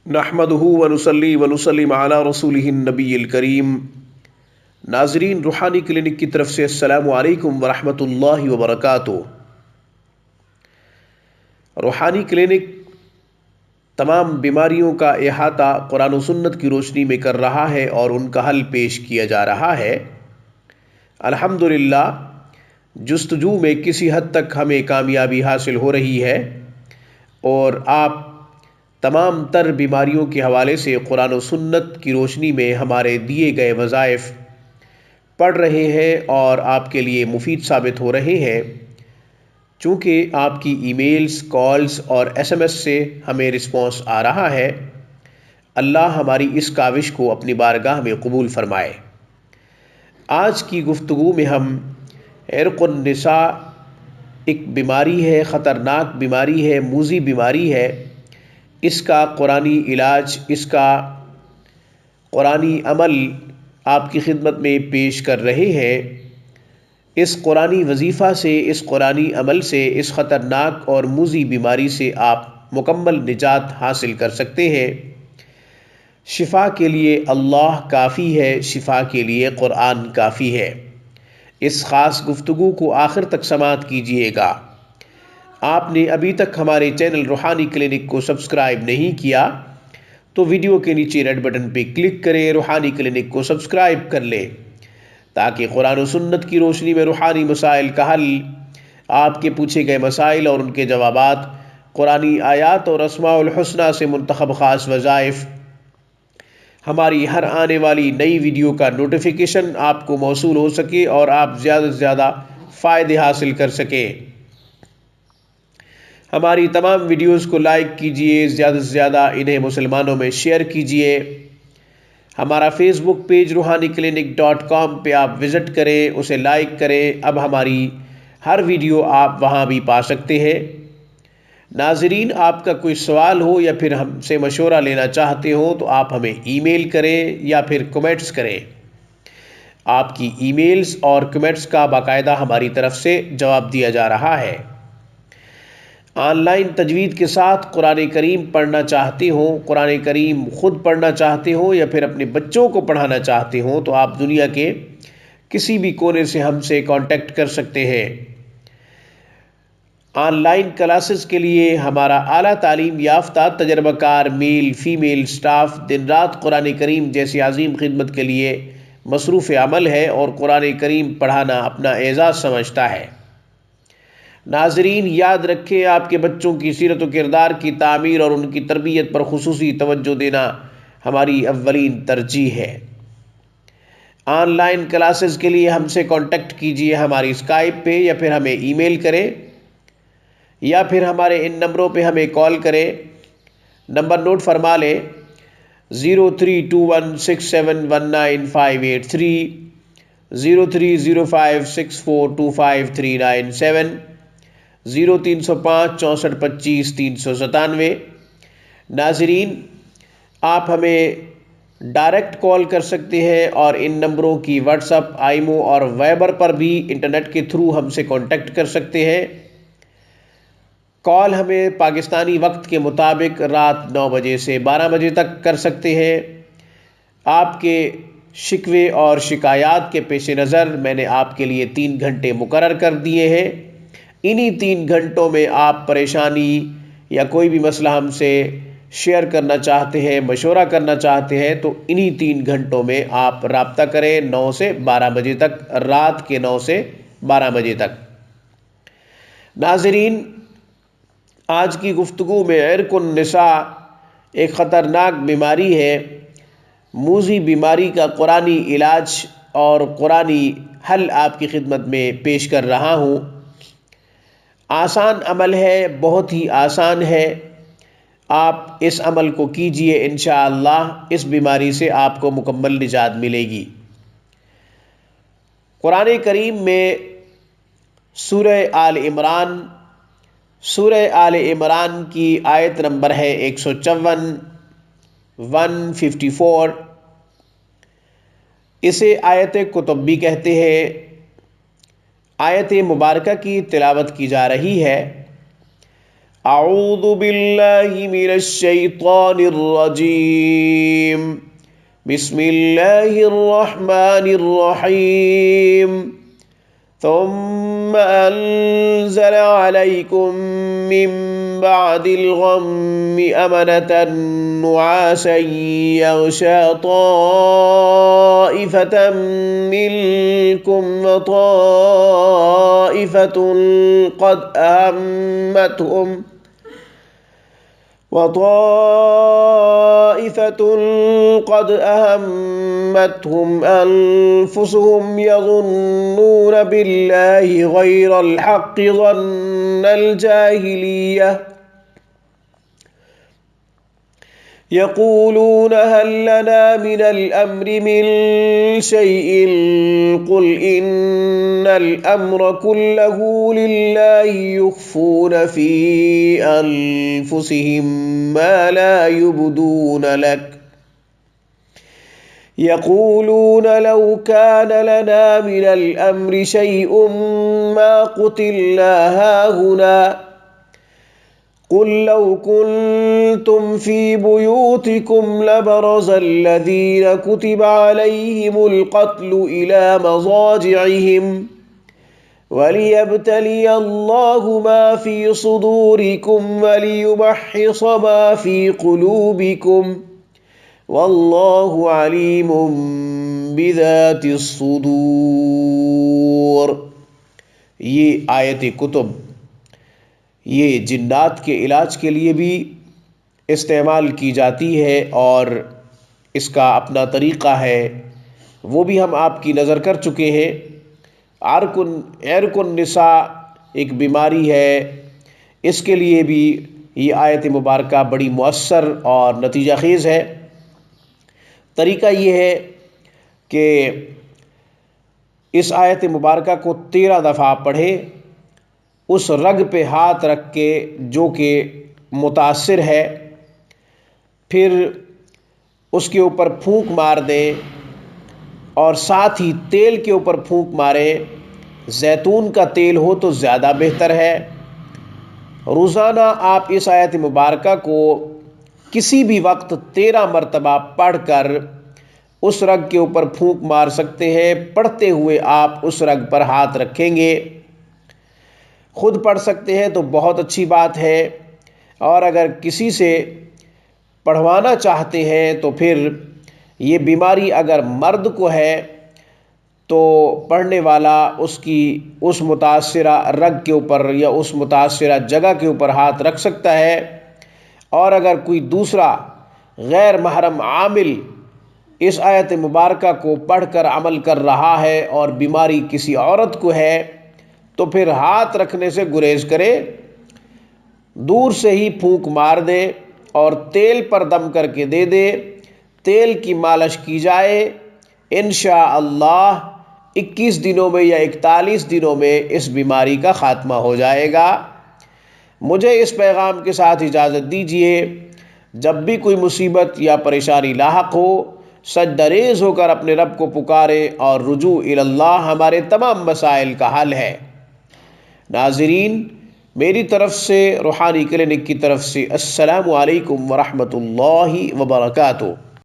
نحمدہ ونصلی ونسلم علی رسولہ النبی الکریم۔ ناظرین، روحانی کلینک کی طرف سے السلام علیکم ورحمۃ اللہ وبرکاتہ۔ روحانی کلینک تمام بیماریوں کا احاطہ قرآن و سنت کی روشنی میں کر رہا ہے اور ان کا حل پیش کیا جا رہا ہے۔ الحمدللہ جستجو میں کسی حد تک ہمیں کامیابی حاصل ہو رہی ہے اور آپ تمام تر بیماریوں کے حوالے سے قرآن و سنت کی روشنی میں ہمارے دیے گئے وظائف پڑھ رہے ہیں اور آپ کے لیے مفید ثابت ہو رہے ہیں۔ چونکہ آپ کی ای میلز، کالز اور ایس ایم ایس سے ہمیں رسپانس آ رہا ہے، اللہ ہماری اس کاوش کو اپنی بارگاہ میں قبول فرمائے۔ آج کی گفتگو میں ہم عرق النساء ایک بیماری ہے، خطرناک بیماری ہے، موذی بیماری ہے، اس کا قرآنی علاج، اس کا قرآنی عمل آپ کی خدمت میں پیش کر رہے ہیں۔ اس قرآنی وظیفہ سے، اس قرآنی عمل سے، اس خطرناک اور موذی بیماری سے آپ مکمل نجات حاصل کر سکتے ہیں۔ شفا کے لیے اللہ کافی ہے، شفا کے لیے قرآن کافی ہے۔ اس خاص گفتگو کو آخر تک سماعت کیجیے گا۔ آپ نے ابھی تک ہمارے چینل روحانی کلینک کو سبسکرائب نہیں کیا تو ویڈیو کے نیچے ریڈ بٹن پہ کلک کریں، روحانی کلینک کو سبسکرائب کر لیں تاکہ قرآن و سنت کی روشنی میں روحانی مسائل کا حل، آپ کے پوچھے گئے مسائل اور ان کے جوابات، قرآنی آیات اور اسماء الحسنہ سے منتخب خاص وظائف، ہماری ہر آنے والی نئی ویڈیو کا نوٹیفیکیشن آپ کو موصول ہو سکے اور آپ زیادہ سے زیادہ فائدے حاصل کر سکیں۔ ہماری تمام ویڈیوز کو لائک کیجئے، زیادہ سے زیادہ انہیں مسلمانوں میں شیئر کیجئے۔ ہمارا فیس بک پیج روحانیکلینک.com پہ آپ وزٹ کریں، اسے لائک کریں۔ اب ہماری ہر ویڈیو آپ وہاں بھی پا سکتے ہیں۔ ناظرین، آپ کا کوئی سوال ہو یا پھر ہم سے مشورہ لینا چاہتے ہو تو آپ ہمیں ای میل کریں یا پھر کمنٹس کریں۔ آپ کی ای میلز اور کمنٹس کا باقاعدہ ہماری طرف سے جواب دیا جا رہا ہے۔ آن لائن تجوید کے ساتھ قرآن کریم پڑھنا چاہتے ہوں، قرآن کریم خود پڑھنا چاہتے ہوں یا پھر اپنے بچوں کو پڑھانا چاہتے ہوں تو آپ دنیا کے کسی بھی کونے سے ہم سے کانٹیکٹ کر سکتے ہیں۔ آن لائن کلاسز کے لیے ہمارا اعلیٰ تعلیم یافتہ تجربہ کار میل فیمیل سٹاف دن رات قرآن کریم جیسی عظیم خدمت کے لیے مصروف عمل ہے اور قرآن کریم پڑھانا اپنا اعزاز سمجھتا ہے۔ ناظرین، یاد رکھیں، آپ کے بچوں کی سیرت و کردار کی تعمیر اور ان کی تربیت پر خصوصی توجہ دینا ہماری اولین ترجیح ہے۔ آن لائن کلاسز کے لیے ہم سے کانٹیکٹ کیجیے ہماری اسکائپ پہ یا پھر ہمیں ای میل کریں یا پھر ہمارے ان نمبروں پہ ہمیں کال کریں۔ نمبر نوٹ فرما لیں: 032167195830، 030564253970، 0305 64 25 397۔ ناظرین، آپ ہمیں ڈائریکٹ کال کر سکتے ہیں اور ان نمبروں کی واٹس ایپ، آئیمو اور وائبر پر بھی انٹرنیٹ کے تھرو ہم سے کانٹیکٹ کر سکتے ہیں۔ کال ہمیں پاکستانی وقت کے مطابق رات 9 بجے سے 12 بجے تک کر سکتے ہیں۔ آپ کے شکوے اور شکایات کے پیش نظر میں نے آپ کے لیے 3 گھنٹے مقرر کر دیے ہیں۔ انہی 3 گھنٹوں میں آپ پریشانی یا کوئی بھی مسئلہ ہم سے شیئر کرنا چاہتے ہیں، مشورہ کرنا چاہتے ہیں تو انہی 3 گھنٹوں میں آپ رابطہ کریں، 9 سے 12 بجے تک، رات کے 9 سے 12 بجے تک۔ ناظرین، آج کی گفتگو میں عرق النساء ایک خطرناک بیماری ہے، موذی بیماری کا قرآنی علاج اور قرآنی حل آپ کی خدمت میں پیش کر رہا ہوں۔ آسان عمل ہے، بہت ہی آسان ہے، آپ اس عمل کو کیجئے، انشاءاللہ اس بیماری سے آپ کو مکمل نجات ملے گی۔ قرآن کریم میں سورہ آل عمران کی آیت نمبر ہے 154، 154۔ اسے آیت کتب بھی کہتے ہیں۔ آیت مبارکہ کی تلاوت کی جا رہی ہے۔ اعوذ باللہ من الشیطان الرجیم بسم اللہ الرحمن الرحیم ثم انزل علیکم من بعد الغم امنة نعاسا یغشى طائفة منکم وطائفة قد أهمتهم أنفسهم يظنون بالله غير الحق ظن الجاهلية يقولون هل لنا من الأمر من شيء قل إن الأمر كله لله يخفون في أنفسهم ما لا يبدون لك يقولون لو كان لنا من الأمر شيء ما قتلنا هاهنا قل لو كنتم في بيوتكم لبرز الذين كتب عليهم القتل إلى مضاجعهم وليبتلي الله ما في صدوركم وليمحص ما في قلوبكم والله عليم بذات الصدور. یہ آیت کتب یہ جنات کے علاج کے لیے بھی استعمال کی جاتی ہے اور اس کا اپنا طریقہ ہے، وہ بھی ہم آپ کی نظر کر چکے ہیں. عرق النساء ایک بیماری ہے، اس کے لیے بھی یہ آیت مبارکہ بڑی مؤثر اور نتیجہ خیز ہے. طریقہ یہ ہے کہ اس آیت مبارکہ کو 13 دفعہ پڑھیں، اس رگ پہ ہاتھ رکھ کے جو کہ متاثر ہے، پھر اس کے اوپر پھونک مار دیں اور ساتھ ہی تیل کے اوپر پھونک ماریں. زیتون کا تیل ہو تو زیادہ بہتر ہے. روزانہ آپ اس آیت مبارکہ کو کسی بھی وقت 13 مرتبہ پڑھ کر اس رگ کے اوپر پھونک مار سکتے ہیں. پڑھتے ہوئے آپ اس رگ پر ہاتھ رکھیں گے. خود پڑھ سکتے ہیں تو بہت اچھی بات ہے، اور اگر کسی سے پڑھوانا چاہتے ہیں تو پھر یہ بیماری اگر مرد کو ہے تو پڑھنے والا اس متاثرہ رگ کے اوپر یا اس متاثرہ جگہ کے اوپر ہاتھ رکھ سکتا ہے، اور اگر کوئی دوسرا غیر محرم عامل اس آیت مبارکہ کو پڑھ کر عمل کر رہا ہے اور بیماری کسی عورت کو ہے تو پھر ہاتھ رکھنے سے گریز کرے، دور سے ہی پھونک مار دے اور تیل پر دم کر کے دے دے. تیل کی مالش کی جائے، انشاءاللہ 21 دنوں میں یا 41 دنوں میں اس بیماری کا خاتمہ ہو جائے گا. مجھے اس پیغام کے ساتھ اجازت دیجیے. جب بھی کوئی مصیبت یا پریشانی لاحق ہو، سجدہ ریز ہو کر اپنے رب کو پکارے اور رجوع اللہ ہمارے تمام مسائل کا حل ہے. ناظرین، میری طرف سے روحانی کلینک کی طرف سے السلام علیکم ورحمۃ اللہ وبرکاتہ.